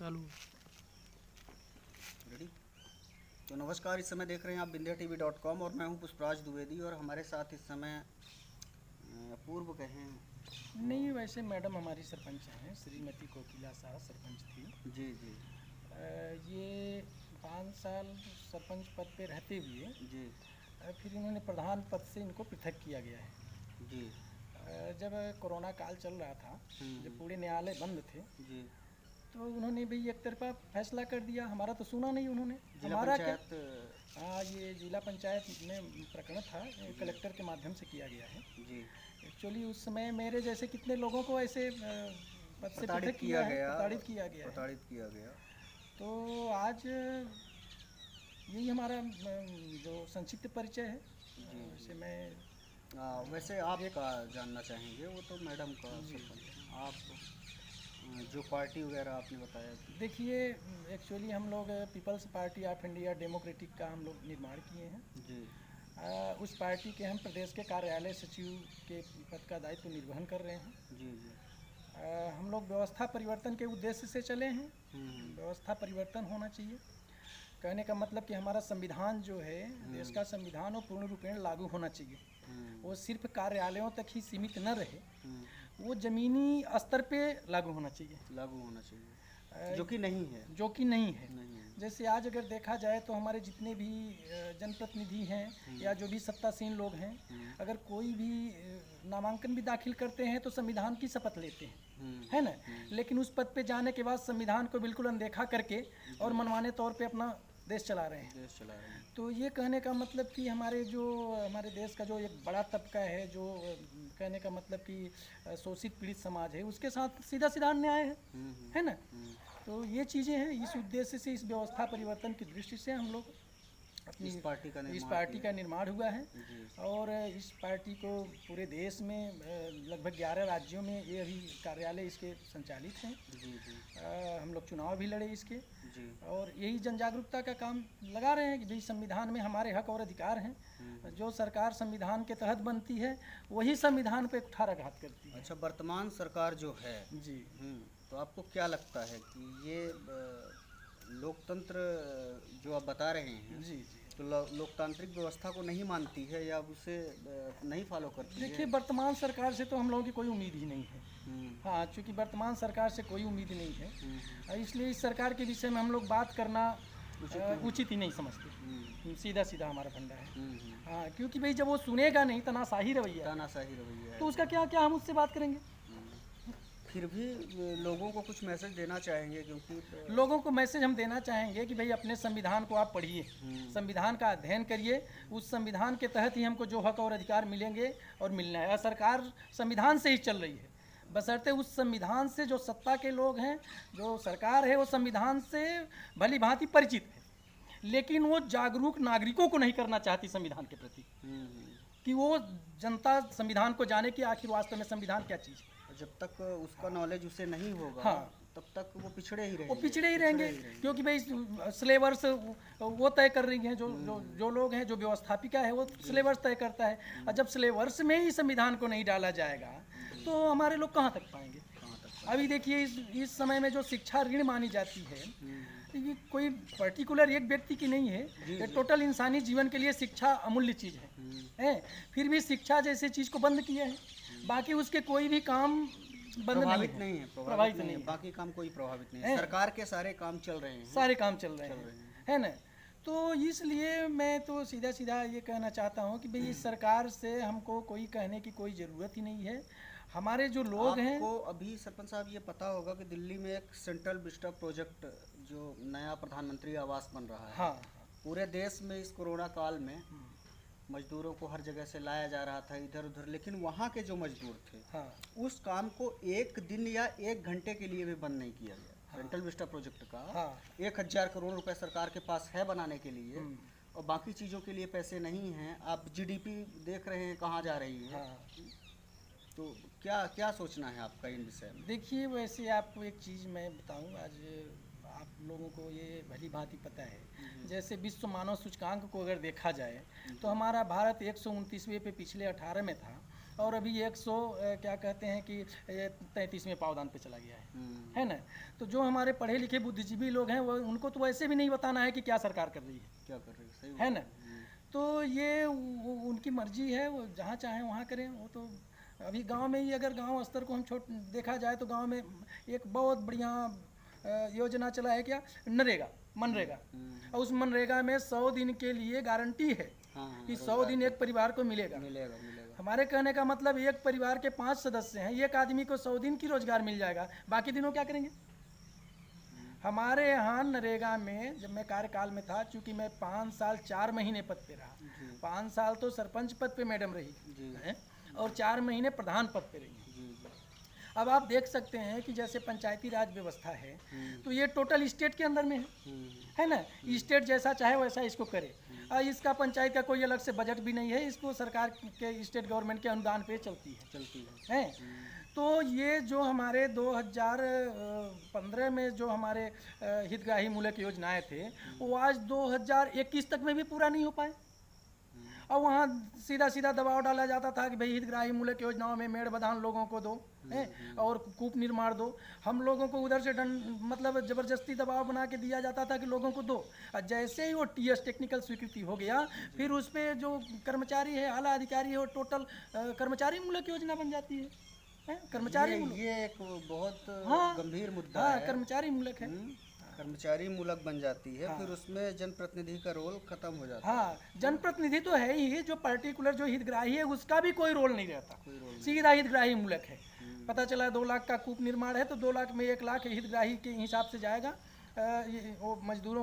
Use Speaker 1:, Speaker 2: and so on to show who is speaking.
Speaker 1: चालू।
Speaker 2: रेडी। तो नमस्कार, इस समय देख रहे हैं आप bindiatv.com और मैं हूं पुष्पराज द्विवेदी और हमारे साथ इस समय पूर्व कहें
Speaker 1: नहीं, वैसे मैडम हमारी सरपंच हैं, श्रीमती कोकिला शाह सरपंच थी।
Speaker 2: जी जी
Speaker 1: ये 5 साल सरपंच पद पे रहते हुए
Speaker 2: जी
Speaker 1: फिर इन्होंने प्रधान पद से इनको पृथक किया गया है।
Speaker 2: जी
Speaker 1: जब कोरोना काल चल रहा था, जब पूरे न्यायालय बंद थे,
Speaker 2: जी
Speaker 1: तो उन्होंने भी एक तरफा फैसला कर दिया। हमारा तो सुना नहीं उन्होंने।
Speaker 2: जिला
Speaker 1: हमारा क्या,
Speaker 2: पंचायत
Speaker 1: हाँ, ये जिला पंचायत में प्रकरण था, कलेक्टर के माध्यम से किया गया है।
Speaker 2: जी
Speaker 1: एक्चुअली उस समय मेरे जैसे कितने लोगों को ऐसे पद से
Speaker 2: प्रताड़ित
Speaker 1: पृथक
Speaker 2: किया गया
Speaker 1: प्रताड़ित किया गया है।
Speaker 2: प्रताड़ित किया गया।
Speaker 1: तो आज यही हमारा जो संक्षिप्त परिचय है। वैसे मैं
Speaker 2: वैसे आप का जानना चाहेंगे, वो तो मैडम का सरपंच हैं। आप जो पार्टी वगैरह आपने बताया।
Speaker 1: देखिए, एक्चुअली हम लोग peoples party of India democratic का हम लोग निर्माण किए हैं।
Speaker 2: जी
Speaker 1: उस पार्टी के हम प्रदेश के कार्यालय सचिव के पद का दायित्व निर्वहन कर रहे हैं।
Speaker 2: जी जी
Speaker 1: हम लोग व्यवस्था परिवर्तन के उद्देश्य से चले हैं।
Speaker 2: हम्म,
Speaker 1: व्यवस्था परिवर्तन होना चाहिए। कहने का मतलब कि हमारा संविधान जो है, देश का संविधान, वो पूर्ण रूपेण लागू होना चाहिए। वो सिर्फ कार्यालयों तक ही सीमित न रहे, वो ज़मीनी स्तर पे लागू होना चाहिए।
Speaker 2: लागू होना चाहिए, जो कि नहीं है।
Speaker 1: जो कि नहीं है।
Speaker 2: नहीं है।
Speaker 1: जैसे आज अगर देखा जाए तो हमारे जितने भी जनप्रतिनिधि हैं या जो भी सत्तासीन लोग हैं, अगर कोई भी नामांकन भी दाखिल करते हैं तो संविधान की शपथ लेते हैं, है ना। लेकिन उस पद पे जाने के बाद संविधान को बिल्कुल अनदेखा करके और मनमाने तौर पे अपना देश चला रहे हैं।
Speaker 2: देश चला रहे हैं।
Speaker 1: तो ये कहने का मतलब कि हमारे देश का जो एक बड़ा तबका है, जो कहने का मतलब कि शोषित पीड़ित समाज है, उसके साथ सीधा सीधा अन्याय है ना। तो ये चीज़ें हैं। इस उद्देश्य से, इस व्यवस्था परिवर्तन की दृष्टि से हम लोग अपनी
Speaker 2: इस पार्टी
Speaker 1: का निर्माण हुआ है। और इस पार्टी को पूरे देश में लगभग 11 राज्यों में ये अभी कार्यालय इसके संचालित हैं।
Speaker 2: जी जी
Speaker 1: हम लोग चुनाव भी लड़े इसके,
Speaker 2: जी
Speaker 1: और यही जन जागरूकता का काम लगा रहे हैं कि भाई संविधान में हमारे हक और अधिकार हैं। जो सरकार संविधान के तहत बनती है, वही संविधान पे कुठाराघात करती है।
Speaker 2: अच्छा, वर्तमान सरकार जो है,
Speaker 1: जी,
Speaker 2: तो आपको क्या लगता है कि ये लोकतंत्र जो आप बता रहे हैं,
Speaker 1: जी, जी।
Speaker 2: तो लोकतांत्रिक व्यवस्था को नहीं मानती है या उसे नहीं फॉलो करती है?
Speaker 1: देखिए, वर्तमान सरकार से तो हम लोगों की कोई उम्मीद ही नहीं है। हाँ, चूँकि वर्तमान सरकार से कोई उम्मीद नहीं है, इसलिए इस सरकार के विषय में हम लोग बात करना उचित ही नहीं समझते। सीधा सीधा हमारा फंडा है। हाँ, क्योंकि भाई जब वो सुनेगा नहीं, तानाशाही रवैया
Speaker 2: है,
Speaker 1: तो उसका क्या क्या हम उससे बात करेंगे।
Speaker 2: फिर भी लोगों को कुछ मैसेज देना चाहेंगे, क्योंकि
Speaker 1: लोगों को मैसेज हम देना चाहेंगे कि भाई अपने संविधान को आप पढ़िए, संविधान का अध्ययन करिए। उस संविधान के तहत ही हमको जो हक और अधिकार मिलेंगे और मिलना है। सरकार संविधान से ही चल रही है, बशर्ते उस संविधान से जो सत्ता के लोग हैं, जो सरकार है, वो संविधान से भली भांति परिचित है, लेकिन वो जागरूक नागरिकों को नहीं करना चाहती संविधान के प्रति, कि वो जनता संविधान को जाने कि आखिर वास्तव में संविधान क्या चीज़ है।
Speaker 2: जब तक उसका नॉलेज उसे नहीं होगा,
Speaker 1: हाँ,
Speaker 2: तब तक वो पिछड़े ही रहेंगे।
Speaker 1: वो पिछड़े ही रहेंगे, क्योंकि भाई सिलेबस वो तय कर रही हैं। जो लोग हैं, जो व्यवस्थापिका है, वो सिलेबस तय करता है। और जब सिलेबस में ही संविधान को नहीं डाला जाएगा, तो हमारे लोग कहाँ तक पाएंगे। अभी देखिए, इस समय में जो शिक्षा ऋण मानी जाती है, ये कोई पर्टिकुलर एक व्यक्ति की नहीं है, ये टोटल इंसानी जीवन के लिए शिक्षा अमूल्य चीज़ है। फिर भी शिक्षा जैसे चीज़ को बंद किया है, बाकी उसके कोई भी काम
Speaker 2: प्रभावित नहीं है। बाकी काम कोई प्रभावित नहीं है। सरकार के सारे काम चल रहे हैं,
Speaker 1: सारे काम चल रहे हैं, है ना। तो इसलिए मैं तो सीधा सीधा ये कहना चाहता हूँ कि भाई इस सरकार से हमको कोई कहने की कोई ज़रूरत ही नहीं है। हमारे जो लोग हैं,
Speaker 2: आपको अभी सरपंच साहब ये पता होगा कि दिल्ली में एक सेंट्रल विस्टा प्रोजेक्ट, जो नया प्रधानमंत्री आवास बन रहा है।
Speaker 1: हाँ,
Speaker 2: पूरे देश में इस कोरोना काल में मजदूरों को हर जगह से लाया जा रहा था इधर उधर, लेकिन वहाँ के जो मजदूर थे,
Speaker 1: हाँ,
Speaker 2: उस काम को 1 दिन या 1 घंटे के लिए भी बंद नहीं किया गया। सेंट्रल विस्टा प्रोजेक्ट का 1000 करोड़ रुपए सरकार के पास है बनाने के लिए, और बाकी चीज़ों के लिए पैसे नहीं हैं। आप जीडीपी देख रहे हैं कहाँ जा रही है। तो क्या सोचना है आपका इन विषय में?
Speaker 1: देखिए, वैसे आपको एक चीज़ मैं बताऊं, आज आप लोगों को ये भली भांति पता है, जैसे विश्व मानव सूचकांक को अगर देखा जाए तो हमारा भारत 129वें पे पिछले 18 में था, और अभी 100 क्या कहते हैं कि 33वें पावदान पे चला गया है ना। तो जो हमारे पढ़े लिखे बुद्धिजीवी लोग हैं वो उनको तो वैसे भी नहीं बताना है कि क्या सरकार कर रही है,
Speaker 2: क्या कर रही है, सही
Speaker 1: है ना। तो ये उनकी मर्जी है, वो जहाँ चाहें वहाँ करें। वो तो अभी गांव में ही अगर गांव स्तर को हम देखा जाए तो गांव में एक बहुत बढ़िया योजना चला है, क्या, मनरेगा। और उस मनरेगा में 100 दिन के लिए गारंटी है कि 100 दिन एक परिवार को मिलेगा। हमारे कहने का मतलब एक परिवार के 5 सदस्य हैं, एक आदमी को 100 दिन की रोजगार मिल जाएगा, बाकी दिनों क्या करेंगे। हमारे यहाँ नरेगा में जब मैं कार्यकाल में था, चूँकि मैं 5 साल 4 महीने पद पे रहा, 5 साल तो सरपंच पद पे मैडम रही है और 4 महीने प्रधान पद पे रही। अब आप देख सकते हैं कि जैसे पंचायती राज व्यवस्था है तो ये टोटल स्टेट के अंदर में है ना। स्टेट जैसा चाहे वैसा इसको करे। इसका पंचायत का कोई अलग से बजट भी नहीं है, इसको सरकार के स्टेट गवर्नमेंट के अनुदान पे चलती है। तो ये जो हमारे 2015 में जो हमारे हितग्राही मूलक योजनाएं थे वो आज 2021 तक में भी पूरा नहीं हो पाए। और वहाँ सीधा सीधा दबाव डाला जाता था कि भाई हितग्राही मूलक योजनाओं में मेड़ बधान लोगों को दो और कूप निर्माण दो। हम लोगों को उधर से मतलब ज़बरदस्ती दबाव बना के दिया जाता था कि लोगों को दो। और जैसे ही वो टीएस टेक्निकल स्वीकृति हो गया, फिर उस पर जो कर्मचारी है, आला अधिकारी है, वो टोटल कर्मचारी मूलक योजना बन जाती है। कर्मचारी
Speaker 2: ये एक बहुत गंभीर मुद्दा है।
Speaker 1: कर्मचारी मूलक है,
Speaker 2: कर्मचारी मूलक बन जाती है। फिर उसमें जनप्रतिनिधि का रोल खत्म हो जाता है।
Speaker 1: जनप्रतिनिधि तो है ही, जो पर्टिकुलर जो हितग्राही है उसका भी कोई रोल नहीं रहता, सीधा हितग्राही मूलक है। पता चला 2 लाख का कूप निर्माण है तो 2 लाख में 1 लाख हितग्राही के हिसाब से जाएगा, वो मजदूरों को